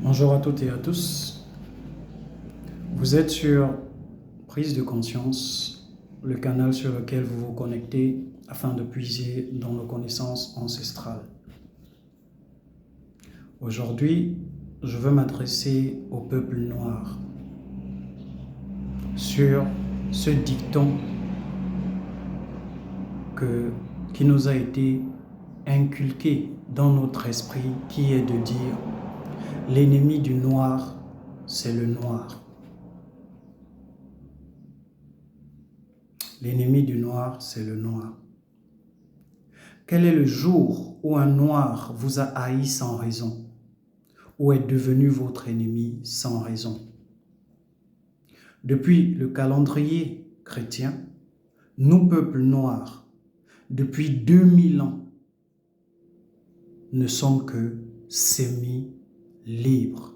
Bonjour à toutes et à tous. Vous êtes sur Prise de conscience, le canal sur lequel vous vous connectez afin de puiser dans nos connaissances ancestrales. Aujourd'hui, je veux m'adresser au peuple noir sur ce dicton qui nous a été inculqué dans notre esprit, qui est de dire « L'ennemi du noir, c'est le noir ». L'ennemi du noir, c'est le noir. Quel est le jour où un noir vous a haï sans raison, ou est devenu votre ennemi sans raison? Depuis le calendrier chrétien, nous, peuples noirs, depuis 2000 ans, ne sommes que semi-libres.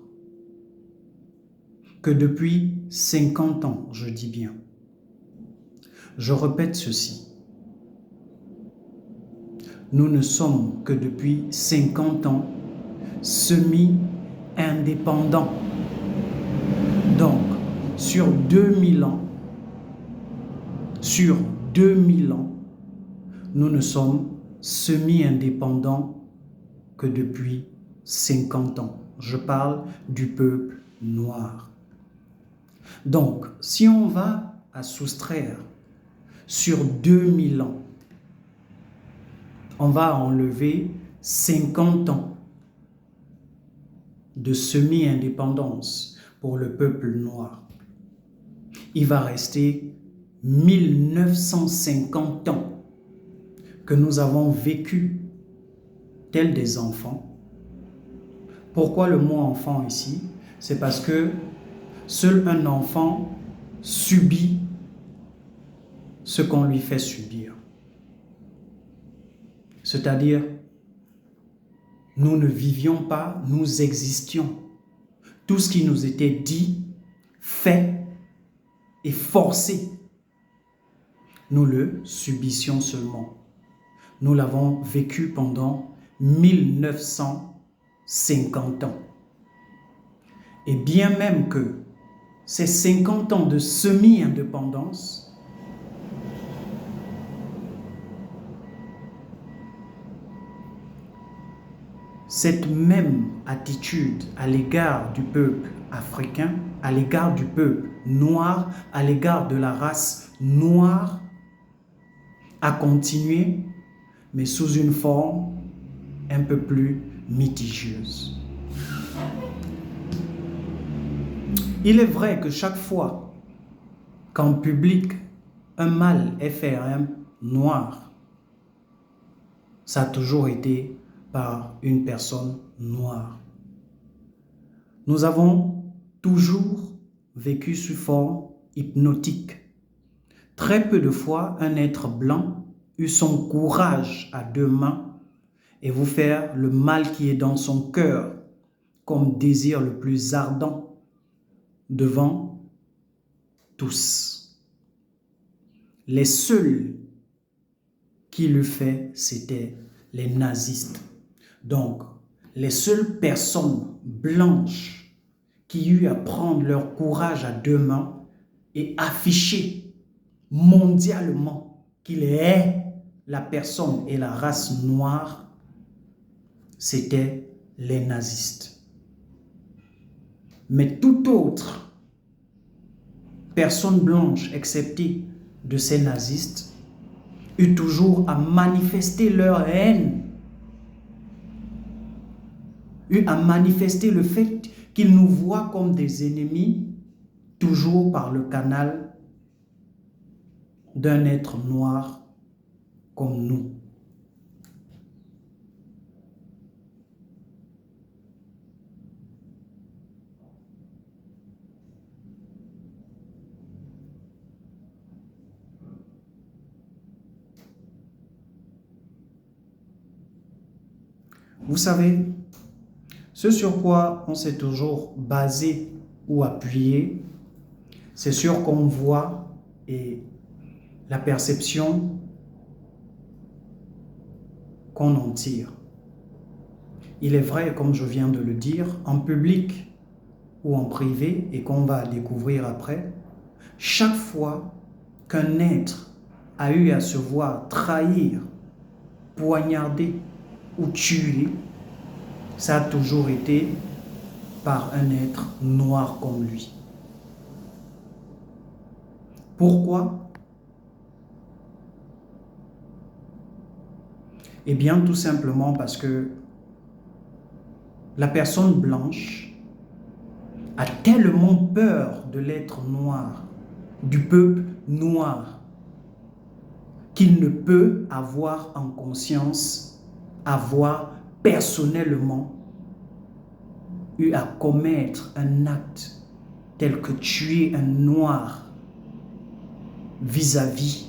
Que depuis 50 ans, je dis bien. Je répète ceci. Nous ne sommes que depuis 50 ans semi-indépendants. Donc, sur 2000 ans, nous ne sommes semi-indépendants que depuis 50 ans. Je parle du peuple noir. Donc, si on va à soustraire sur 2000 ans, on va enlever 50 ans de semi-indépendance pour le peuple noir. Il va rester 1950 ans que nous avons vécu tels des enfants. Pourquoi le mot enfant ici? C'est parce que seul un enfant subit ce qu'on lui fait subir. C'est-à-dire, nous ne vivions pas, nous existions. Tout ce qui nous était dit, fait et forcé, nous le subissions seulement. Nous l'avons vécu pendant 1950 ans. Et bien même que ces 50 ans de semi-indépendance, cette même attitude à l'égard du peuple africain, à l'égard du peuple noir, à l'égard de la race noire, a continué, mais sous une forme un peu plus mitigieuse. Il est vrai que chaque fois qu'en public, un mal est fait à un noir, ça a toujours été par une personne noire. Nous avons toujours vécu sous forme hypnotique. Très peu de fois, un être blanc eut son courage à deux mains et vous faire le mal qui est dans son cœur comme désir le plus ardent devant tous. Les seuls qui l'eût fait, c'étaient les nazistes. Donc, les seules personnes blanches qui eurent à prendre leur courage à deux mains et afficher mondialement qu'il est la personne et la race noire, c'étaient les nazistes. Mais toute autre personne blanche, exceptée de ces nazistes, eut toujours à manifester leur haine, eut à manifester le fait qu'ils nous voient comme des ennemis, toujours par le canal d'un être noir comme nous. Vous savez, ce sur quoi on s'est toujours basé ou appuyé, c'est sur qu'on voit et la perception qu'on en tire. il est vrai, comme je viens de le dire, en public ou en privé, et qu'on va découvrir après, chaque fois qu'un être a eu à se voir trahir, poignarder ou tuer, ça a toujours été par un être noir comme lui. Pourquoi? Eh bien, tout simplement parce que la personne blanche a tellement peur de l'être noir, du peuple noir, qu'il ne peut avoir en conscience, avoir personnellement eu à commettre un acte tel que tuer un noir vis-à-vis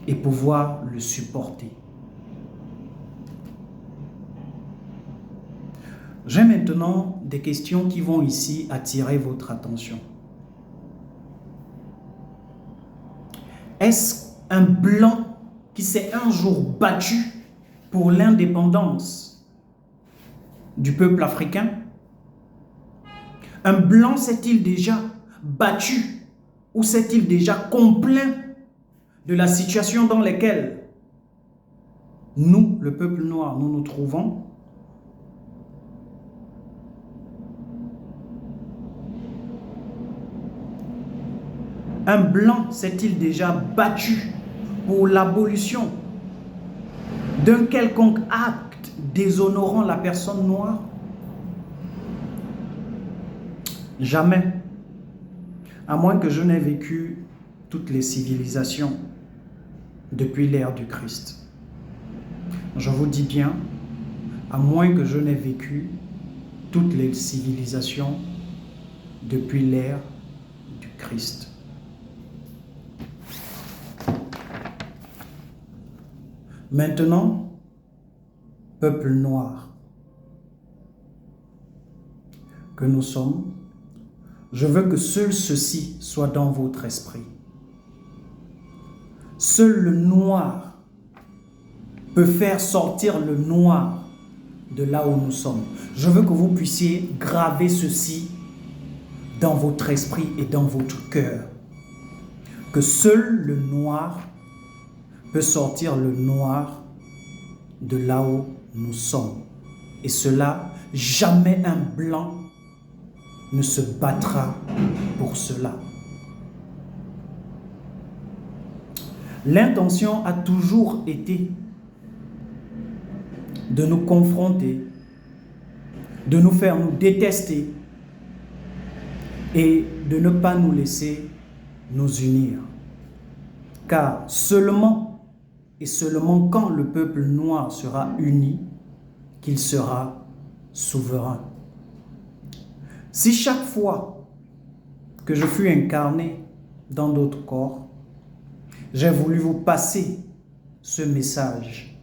et pouvoir le supporter. J'ai maintenant des questions qui vont ici attirer votre attention. Est-ce un blanc qui s'est un jour battu pour l'indépendance du peuple africain? Un blanc s'est-il déjà battu ou s'est-il déjà complaint de la situation dans laquelle nous, le peuple noir, nous nous trouvons? Un blanc s'est-il déjà battu pour l'abolition d'un quelconque acte déshonorant la personne noire? Jamais. À moins que je n'ai vécu toutes les civilisations depuis l'ère du Christ. Je vous dis bien, à moins que je n'ai vécu toutes les civilisations depuis l'ère du Christ. Maintenant, peuple noir que nous sommes, je veux que seul ceci soit dans votre esprit. Seul le noir peut faire sortir le noir de là où nous sommes. Je veux que vous puissiez graver ceci dans votre esprit et dans votre cœur. Que seul le noir peut sortir le noir de là où nous sommes. Et cela, jamais un blanc ne se battra pour cela. L'intention a toujours été de nous confronter, de nous faire nous détester et de ne pas nous laisser nous unir. Car seulement et seulement quand le peuple noir sera uni, qu'il sera souverain. Si chaque fois que je fus incarné dans d'autres corps, j'ai voulu vous passer ce message,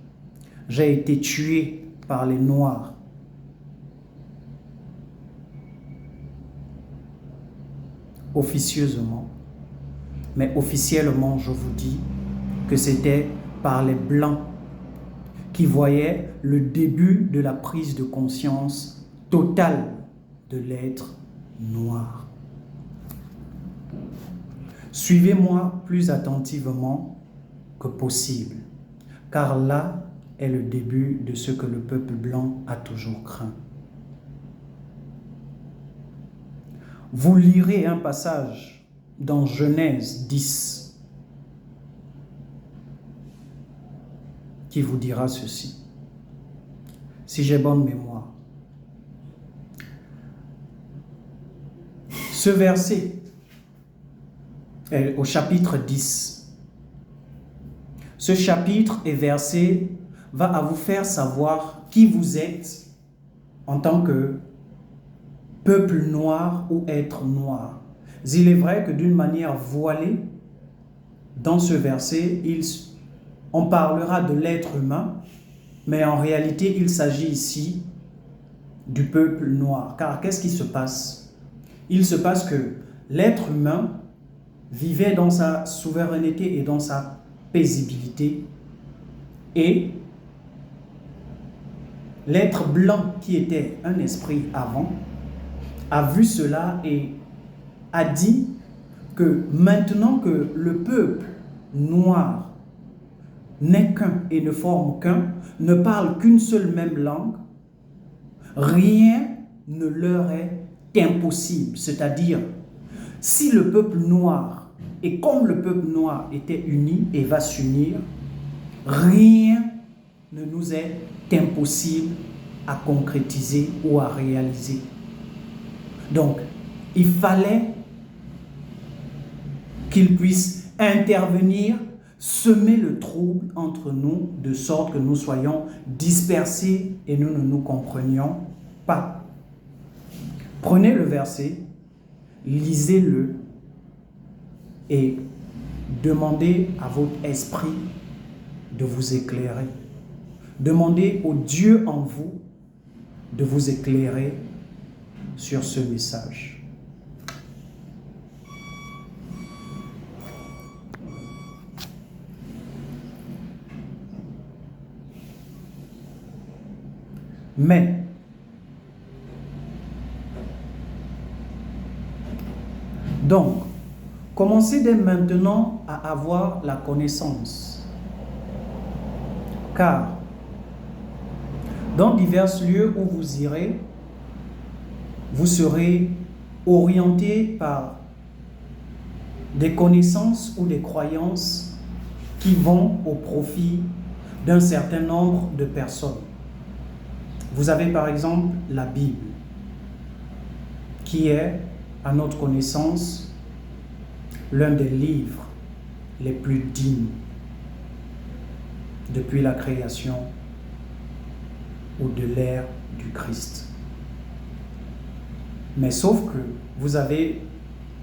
j'ai été tué par les Noirs. Officieusement, mais officiellement, je vous dis que c'était par les Blancs qui voyaient le début de la prise de conscience totale de l'être noir. Suivez-moi plus attentivement que possible, car là est le début de ce que le peuple blanc a toujours craint. Vous lirez un passage dans Genèse 10 qui vous dira ceci, si j'ai bonne mémoire. Ce verset est au chapitre 10. Ce chapitre et verset va à vous faire savoir qui vous êtes en tant que peuple noir ou être noir. Il est vrai que d'une manière voilée, dans ce verset, on parlera de l'être humain, mais en réalité, il s'agit ici du peuple noir. Car qu'est-ce qui se passe? Il se passe que l'être humain vivait dans sa souveraineté et dans sa paisibilité, et l'être blanc qui était un esprit avant a vu cela et a dit que maintenant que le peuple noir n'est qu'un et ne forme qu'un, ne parle qu'une seule même langue, rien ne leur est impossible. C'est-à-dire, si le peuple noir, et comme le peuple noir était uni et va s'unir, rien ne nous est impossible à concrétiser ou à réaliser. Donc, il fallait qu'il puisse intervenir, semer le trouble entre nous, de sorte que nous soyons dispersés et nous ne nous comprenions pas. Prenez le verset, lisez-le et demandez à votre esprit de vous éclairer. Demandez au Dieu en vous de vous éclairer sur ce message. Mais donc, commencez dès maintenant à avoir la connaissance. Car dans divers lieux où vous irez, vous serez orienté par des connaissances ou des croyances qui vont au profit d'un certain nombre de personnes. Vous avez par exemple la Bible, qui est, à notre connaissance, l'un des livres les plus dignes depuis la création ou de l'ère du Christ. Mais sauf que vous avez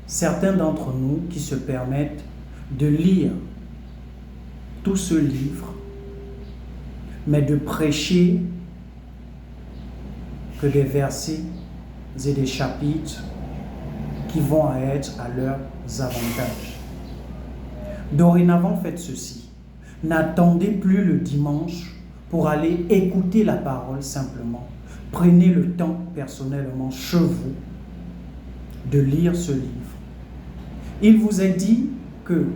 certains d'entre nous qui se permettent de lire tout ce livre, mais de prêcher que des versets et des chapitres qui vont être à leurs avantages. Dorénavant, faites ceci. N'attendez plus le dimanche pour aller écouter la parole simplement. Prenez le temps personnellement chez vous de lire ce livre. Il vous est dit que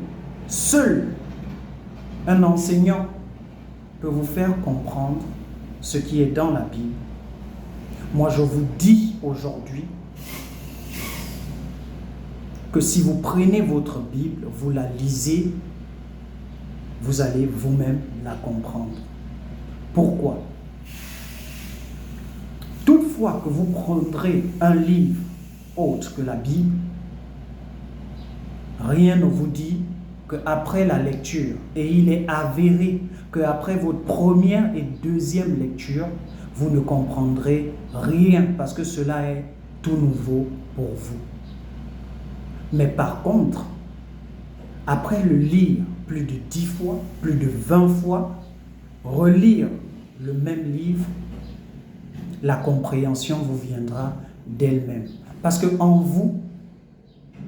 seul un enseignant peut vous faire comprendre ce qui est dans la Bible. Moi, je vous dis aujourd'hui que si vous prenez votre Bible, vous la lisez, vous allez vous-même la comprendre. Pourquoi? Toutefois que vous prendrez un livre autre que la Bible, rien ne vous dit qu'après la lecture, et il est avéré qu'après votre première et deuxième lecture, vous ne comprendrez rien parce que cela est tout nouveau pour vous. Mais par contre, après le lire plus de 10 fois, plus de 20 fois, relire le même livre, la compréhension vous viendra d'elle-même. Parce qu'en vous,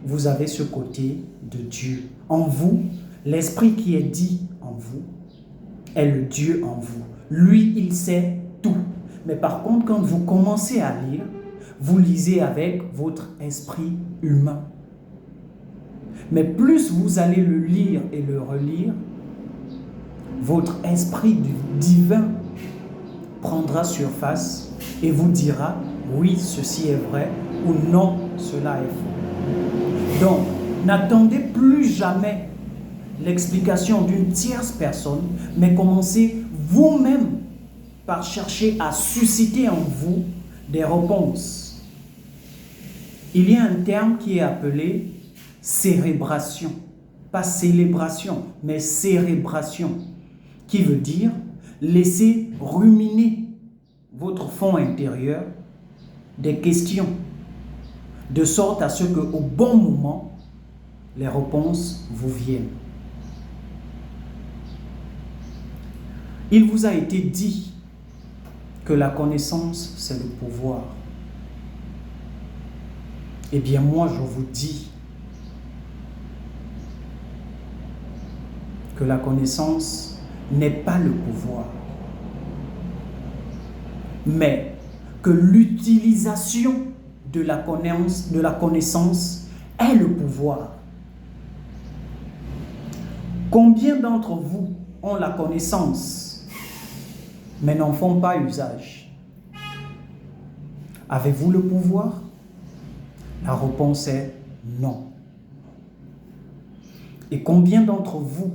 vous avez ce côté de Dieu. En vous, l'esprit qui est dit en vous est le Dieu en vous. Lui, il sait tout. Mais par contre, quand vous commencez à lire, vous lisez avec votre esprit humain. Mais plus vous allez le lire et le relire, votre esprit divin prendra surface et vous dira oui, ceci est vrai ou non, cela est faux. Donc, n'attendez plus jamais l'explication d'une tierce personne, mais commencez vous-même par chercher à susciter en vous des réponses. Il y a un terme qui est appelé cérébration, pas célébration, mais cérébration, qui veut dire laisser ruminer votre fond intérieur des questions, de sorte à ce qu'au bon moment, les réponses vous viennent. Il vous a été dit que la connaissance, c'est le pouvoir. Eh bien, moi, je vous dis que la connaissance n'est pas le pouvoir. mais que l'utilisation de la connaissance est le pouvoir. Combien d'entre vous ont la connaissance, mais n'en font pas usage? Avez-vous le pouvoir? La réponse est non. Et combien d'entre vous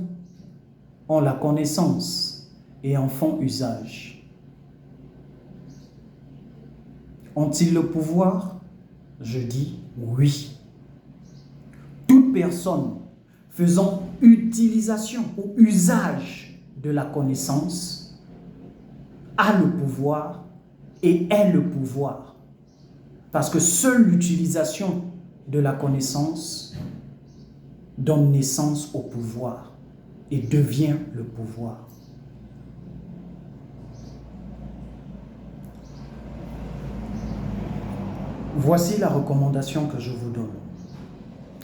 ont la connaissance et en font usage? Ont-ils le pouvoir? Je dis oui. Toute personne faisant utilisation ou usage de la connaissance a le pouvoir et est le pouvoir. Parce que seule l'utilisation de la connaissance donne naissance au pouvoir et devient le pouvoir. Voici la recommandation que je vous donne.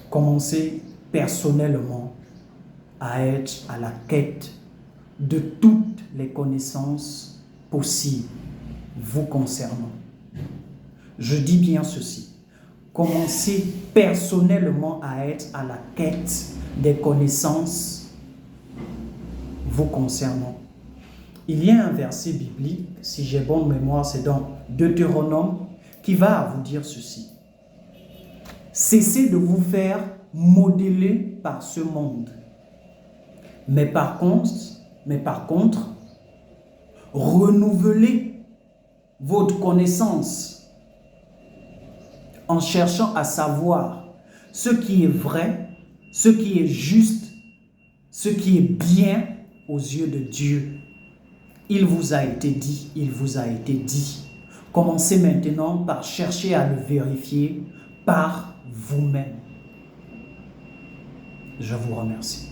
Commencez personnellement à être à la quête de toutes les connaissances possibles vous concernant. Je dis bien ceci. Commencez personnellement à être à la quête des connaissances vous concernant. Il y a un verset biblique, si j'ai bonne mémoire, c'est dans Deutéronome, qui va vous dire ceci. Cessez de vous faire modeler par ce monde. Mais par contre, renouvelez votre connaissance en cherchant à savoir ce qui est vrai, ce qui est juste, ce qui est bien aux yeux de Dieu. Il vous a été dit, il vous a été dit. Commencez maintenant par chercher à le vérifier par vous-même. Je vous remercie.